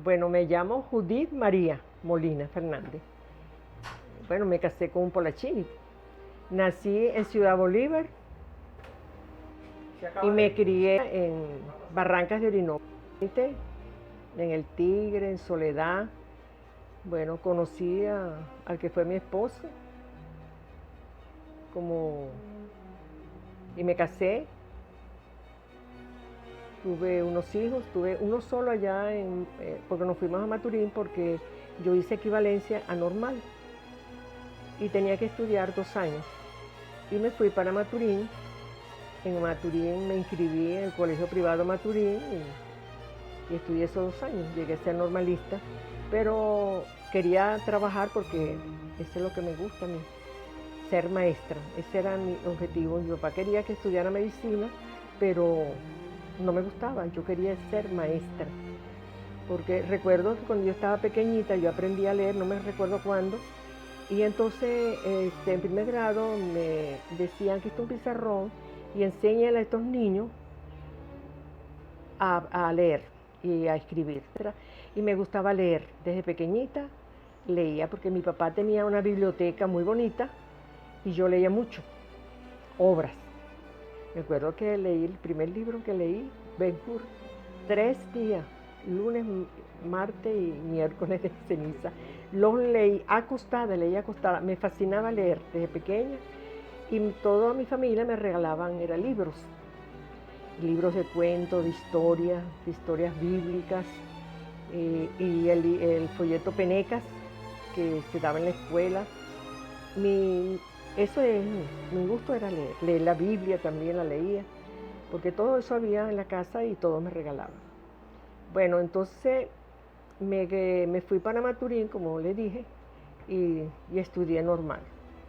Bueno, me llamo Judith María Molina Fernández. Bueno, me casé con un polachini. Nací en Ciudad Bolívar y me crié en Barrancas de Orinoco, en El Tigre, en Soledad. Bueno, conocí al que fue mi esposo y me casé. Tuve unos hijos, tuve uno solo allá, porque nos fuimos a Maturín porque yo hice equivalencia a normal y tenía que estudiar 2 años. Y me fui para Maturín. En Maturín me inscribí en el colegio privado Maturín y estudié esos 2 años. Llegué a ser normalista, pero quería trabajar porque eso es lo que me gusta a mí, ser maestra. Ese era mi objetivo. Mi papá quería que estudiara medicina, pero no me gustaba, yo quería ser maestra. Porque recuerdo que cuando yo estaba pequeñita yo aprendí a leer, no me recuerdo cuándo, y entonces en primer grado me decían que esto es un pizarrón y enséñale a estos niños a leer y a escribir. Y me gustaba leer, desde pequeñita leía porque mi papá tenía una biblioteca muy bonita y yo leía mucho, obras. Recuerdo que leí el primer libro que leí, Ben-Hur, 3 días, lunes, martes y miércoles de ceniza. Los leí leía acostada. Me fascinaba leer desde pequeña y toda mi familia me regalaban libros de cuentos, de historias bíblicas, y el folleto Penecas que se daba en la escuela. Mi gusto era leer la Biblia también la leía, porque todo eso había en la casa y todo me regalaban. Bueno, entonces me fui para Maturín, como le dije, y estudié normal,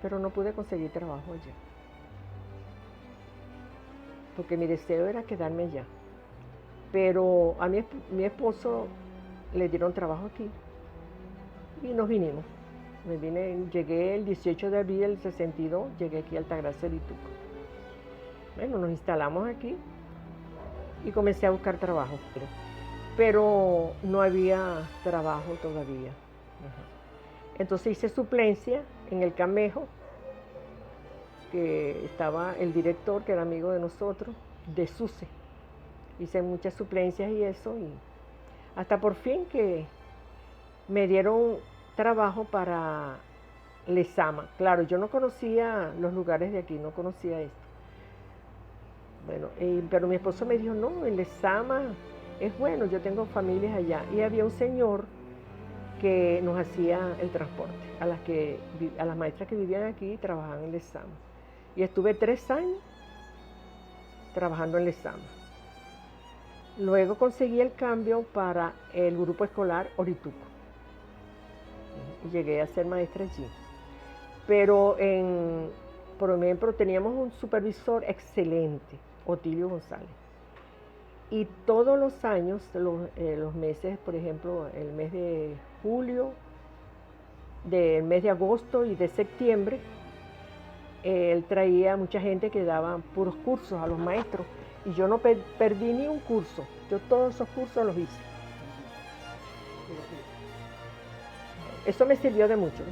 pero no pude conseguir trabajo allá, porque mi deseo era quedarme allá. Pero a mi esposo le dieron trabajo aquí y nos vinimos. Llegué el 18 de abril del 62, llegué aquí a Altagracia de Ituco. Bueno, nos instalamos aquí y comencé a buscar trabajo, pero no había trabajo todavía. Entonces hice suplencia en el Camejo, que estaba el director, que era amigo de nosotros, de SUSE. Hice muchas suplencias y eso, y hasta por fin que me dieron trabajo para Lezama. Claro, yo no conocía los lugares de aquí, no conocía esto. Bueno, pero mi esposo me dijo, no, en Lezama es bueno, yo tengo familias allá. Y había un señor que nos hacía el transporte, a las maestras que vivían aquí trabajaban en Lezama. Y estuve 3 años trabajando en Lezama. Luego conseguí el cambio para el grupo escolar Orituco. Y llegué a ser maestra allí. Pero por ejemplo, teníamos un supervisor excelente, Otilio González. Y todos los años, los meses, por ejemplo, el mes de julio, del mes de agosto y de septiembre, él traía mucha gente que daba puros cursos a los maestros. Y yo no perdí ni un curso, yo todos esos cursos los hice. Eso me sirvió de mucho.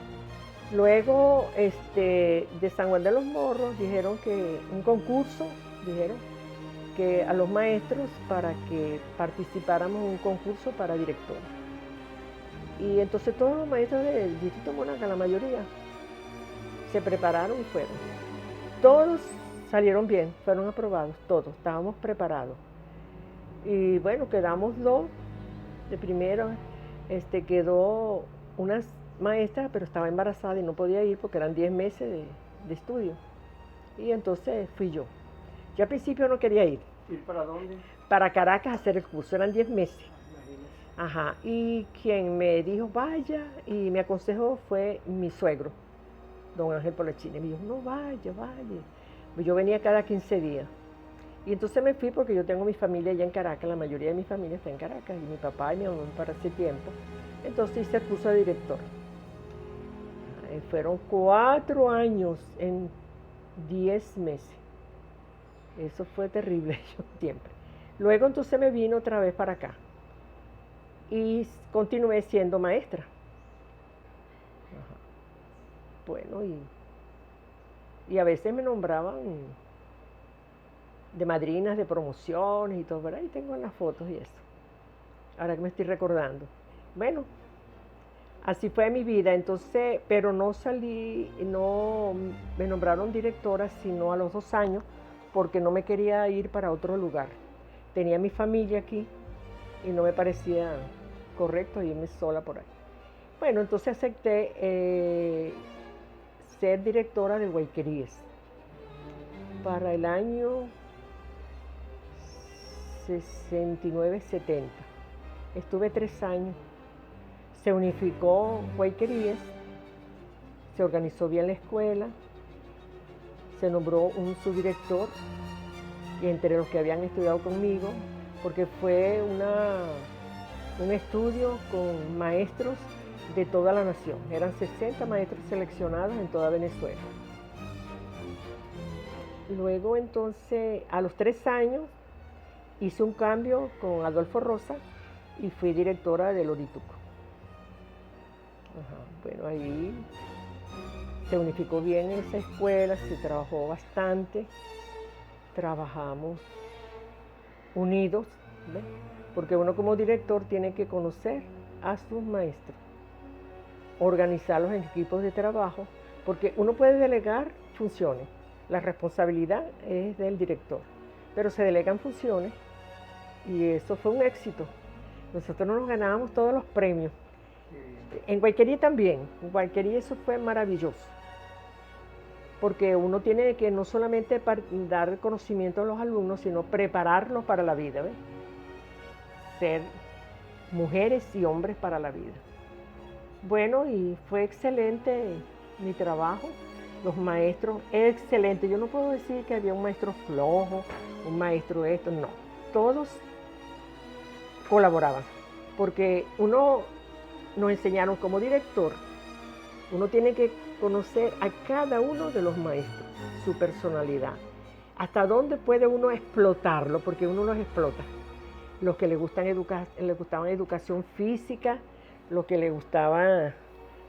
Luego, de San Juan de los Morros, dijeron que un concurso, que a los maestros para que participáramos en un concurso para directores. Y entonces todos los maestros del Distrito Monaca, la mayoría, se prepararon y fueron. Todos salieron bien, fueron aprobados, todos, estábamos preparados. Y bueno, quedamos 2. De primero, quedó una maestra, pero estaba embarazada y no podía ir porque eran 10 meses de estudio. Y entonces fui yo. Yo al principio no quería ir. ¿Ir para dónde? Para Caracas a hacer el curso, eran 10 meses. Ajá, y quien me dijo vaya y me aconsejó fue mi suegro, don Ángel Polachini. Me dijo, no, vaya. Yo venía cada 15 días. Y entonces me fui porque yo tengo mi familia allá en Caracas, la mayoría de mi familia está en Caracas, y mi papá y mi mamá para ese tiempo. Entonces hice el curso de director. Fueron 4 años en 10 meses. Eso fue terrible, yo siempre. Luego entonces me vino otra vez para acá. y continué siendo maestra. Ajá. Bueno, y a veces me nombraban de madrinas de promociones y todo, ¿verdad? Y tengo las fotos y eso. Ahora que me estoy recordando. Bueno, así fue mi vida, entonces, pero no salí, no me nombraron directora sino a los 2 años, porque no me quería ir para otro lugar. Tenía mi familia aquí y no me parecía correcto irme sola por ahí. Bueno, entonces acepté ser directora de Guayqueríes para el año 69-70. Estuve 3 años. Se unificó Guayqueríes, se organizó bien la escuela, se nombró un subdirector y entre los que habían estudiado conmigo, porque fue un estudio con maestros de toda la nación. Eran 60 maestros seleccionados en toda Venezuela. Luego entonces, a los 3 años, hice un cambio con Adolfo Rosa y fui directora del Orituco. Ajá, bueno, ahí se unificó bien esa escuela, se trabajó bastante, trabajamos unidos, ¿ves? Porque uno como director tiene que conocer a sus maestros, organizarlos en equipos de trabajo, porque uno puede delegar funciones, la responsabilidad es del director, pero se delegan funciones y eso fue un éxito. Nosotros nos ganábamos todos los premios. En Guayquería también, en Guayquería eso fue maravilloso, porque uno tiene que no solamente dar conocimiento a los alumnos, sino prepararlos para la vida, ¿ves? Ser mujeres y hombres para la vida. Bueno, y fue excelente mi trabajo, los maestros, excelente. Yo no puedo decir que había un maestro flojo, un maestro esto, no. Todos colaboraban, porque nos enseñaron como director, uno tiene que conocer a cada uno de los maestros, su personalidad, hasta dónde puede uno explotarlo, porque uno los explota. Los que les gustaban educación física, los que les gustaba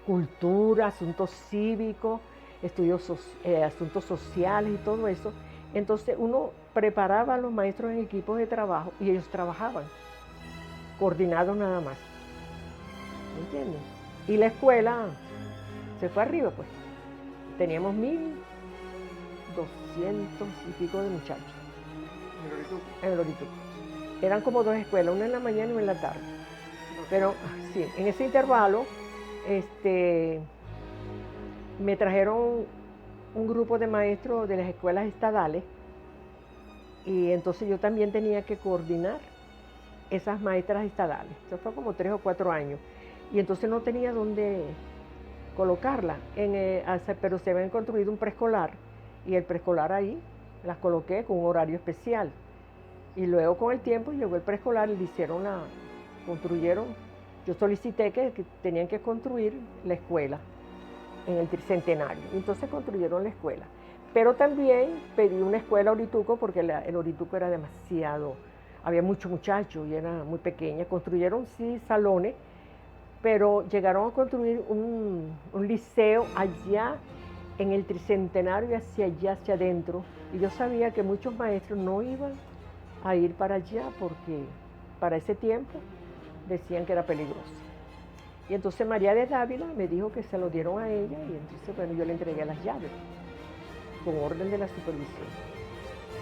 cultura, asuntos cívicos, asuntos sociales y todo eso. Entonces uno preparaba a los maestros en equipos de trabajo y ellos trabajaban, coordinados nada más. ¿Me entienden? Y la escuela se fue arriba, pues. Teníamos 1.200 y pico de muchachos. En el Orituco. Eran como 2 escuelas, una en la mañana y una en la tarde. Pero sí, en ese intervalo me trajeron un grupo de maestros de las escuelas estadales y entonces yo también tenía que coordinar esas maestras estadales. Eso fue como 3 o 4 años. Y entonces no tenía dónde colocarla, pero se habían construido un preescolar y el preescolar ahí las coloqué con un horario especial. Y luego con el tiempo llegó el preescolar y construyeron, yo solicité que tenían que construir la escuela en el tricentenario, entonces construyeron la escuela. Pero también pedí una escuela Orituco porque el Orituco era demasiado, había muchos muchachos y era muy pequeña. Construyeron sí salones, pero llegaron a construir un liceo allá en el tricentenario, hacia allá, hacia adentro. Y yo sabía que muchos maestros no iban a ir para allá porque para ese tiempo decían que era peligroso. Y entonces María de Dávila me dijo que se lo dieron a ella y entonces, bueno, yo le entregué las llaves con orden de la supervisión.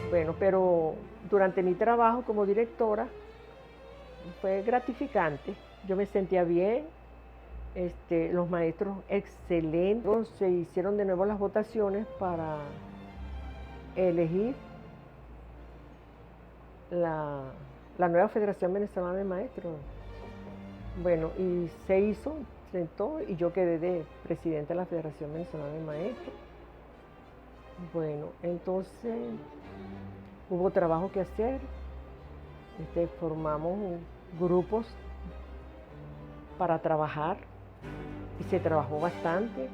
Bueno, pero durante mi trabajo como directora fue gratificante. Yo me sentía bien, los maestros excelentes. Se hicieron de nuevo las votaciones para elegir la nueva Federación Venezolana de Maestros. Bueno, y se hizo, sentó, y yo quedé de presidenta de la Federación Venezolana de Maestros. Bueno, entonces hubo trabajo que hacer, formamos grupos para trabajar y se trabajó bastante.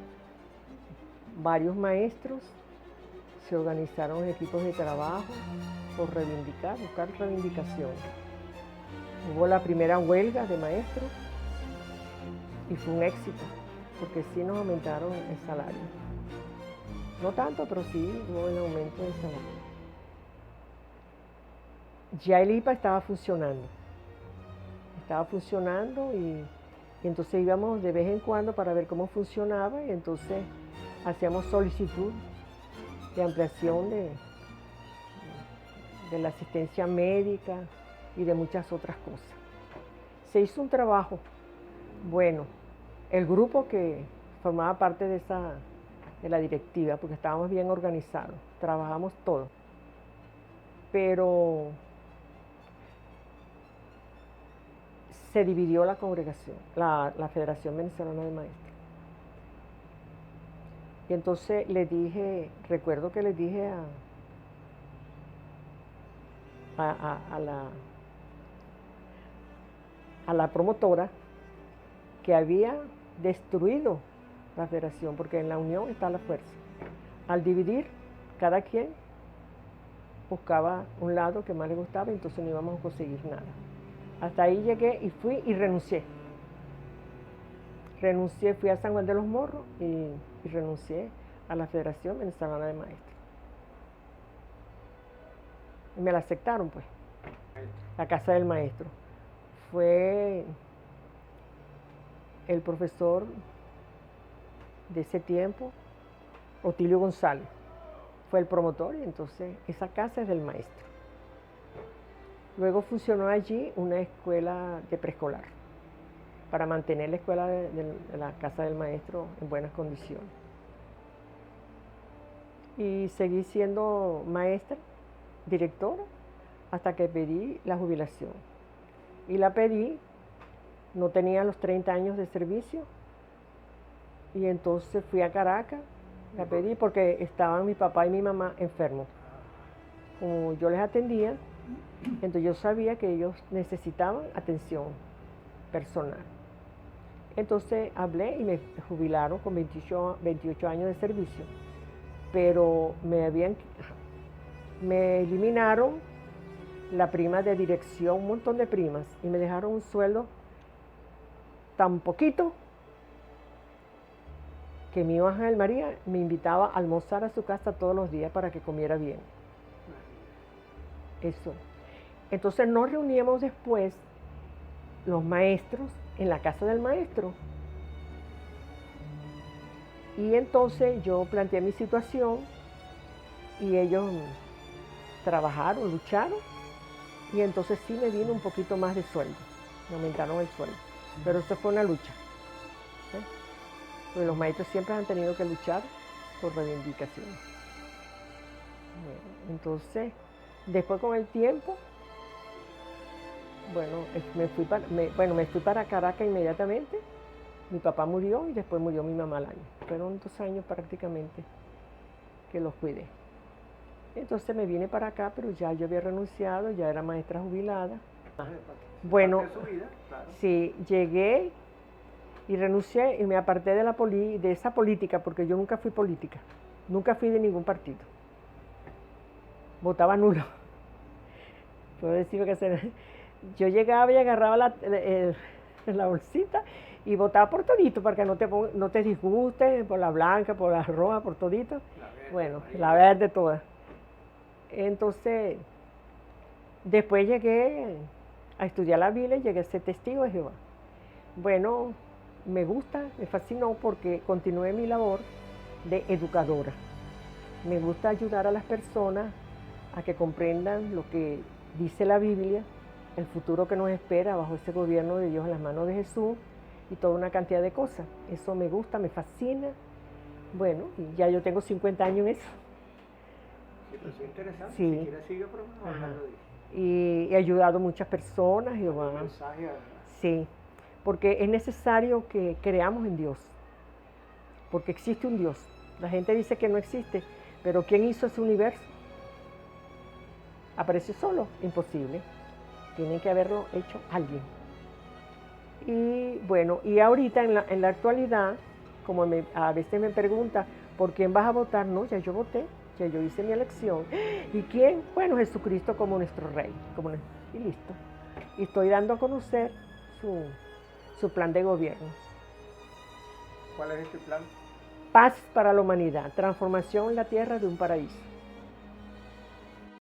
Varios maestros se organizaron en equipos de trabajo por buscar reivindicaciones. Hubo la primera huelga de maestros y fue un éxito, porque sí nos aumentaron el salario. No tanto, pero sí hubo el aumento del salario. Ya el IPA estaba funcionando y entonces íbamos de vez en cuando para ver cómo funcionaba y entonces hacíamos solicitud de ampliación de la asistencia médica y de muchas otras cosas. Se hizo un trabajo bueno. El grupo que formaba parte de la directiva, porque estábamos bien organizados, trabajamos todos, pero se dividió la congregación, la Federación Venezolana de Maestros. Y entonces recuerdo que les dije a la promotora que había destruido la federación, porque en la unión está la fuerza. Al dividir, cada quien buscaba un lado que más le gustaba, y entonces no íbamos a conseguir nada. Hasta ahí llegué y fui y renuncié. Fui a San Juan de los Morros y renuncié a la Federación Venezolana de Maestros. Y me la aceptaron, pues. La casa del maestro. Fue el profesor de ese tiempo, Otilio González, fue el promotor, y entonces esa casa es del maestro. Luego funcionó allí una escuela de preescolar para mantener la escuela de la casa del maestro en buenas condiciones. Y seguí siendo maestra, directora, hasta que pedí la jubilación. Y la pedí, no tenía los 30 años de servicio, y entonces fui a Caracas, la pedí porque estaban mi papá y mi mamá enfermos. Como yo les atendía, entonces yo sabía que ellos necesitaban atención personal. Entonces hablé y me jubilaron con 28 años de servicio, pero me eliminaron la prima de dirección, un montón de primas, y me dejaron un sueldo tan poquito que mi hijo Ángel María me invitaba a almorzar a su casa todos los días para que comiera bien. Eso. Entonces nos reuníamos después los maestros en la casa del maestro. Y entonces yo planteé mi situación y ellos trabajaron, lucharon, y entonces sí me vino un poquito más de sueldo, me aumentaron el sueldo, pero eso fue una lucha. Porque los maestros siempre han tenido que luchar por reivindicaciones. Bueno, entonces, después con el tiempo, me fui para Caracas inmediatamente. Mi papá murió y después murió mi mamá al año. Fueron 2 años prácticamente que los cuidé. Entonces me vine para acá, pero ya yo había renunciado, ya era maestra jubilada. Bueno, sí, llegué y renuncié y me aparté de esa política, porque yo nunca fui política, nunca fui de ningún partido. Votaba nulo. Puedo decir que yo llegaba y agarraba la bolsita y votaba por todito, para que no te disguste, por la blanca, por la roja, por todito. La verde toda. Entonces, después llegué a estudiar la Biblia y llegué a ser testigo de Jehová. Bueno, me gusta, me fascinó, porque continué mi labor de educadora. Me gusta ayudar a las personas a que comprendan lo que dice la Biblia, el futuro que nos espera bajo ese gobierno de Dios en las manos de Jesús, y toda una cantidad de cosas. Eso me gusta, me fascina. Bueno, y ya yo tengo 50 años en eso. Sí, pero eso es interesante. Sí. Si quieres sigue hablando de eso. Y he ayudado a muchas personas, Jehová. Un mensaje Sí, porque es necesario que creamos en Dios, porque existe un Dios. La gente dice que no existe, pero ¿quién hizo ese universo? ¿Apareció solo? Imposible. Tiene que haberlo hecho alguien. Y bueno, y ahorita en la actualidad, como a veces me preguntan, ¿por quién vas a votar? No, ya yo voté, ya yo hice mi elección. ¿Y quién? Bueno, Jesucristo como nuestro Rey, y listo. y estoy dando a conocer su plan de gobierno. ¿Cuál es este plan? Paz para la humanidad, transformación en la tierra de un paraíso.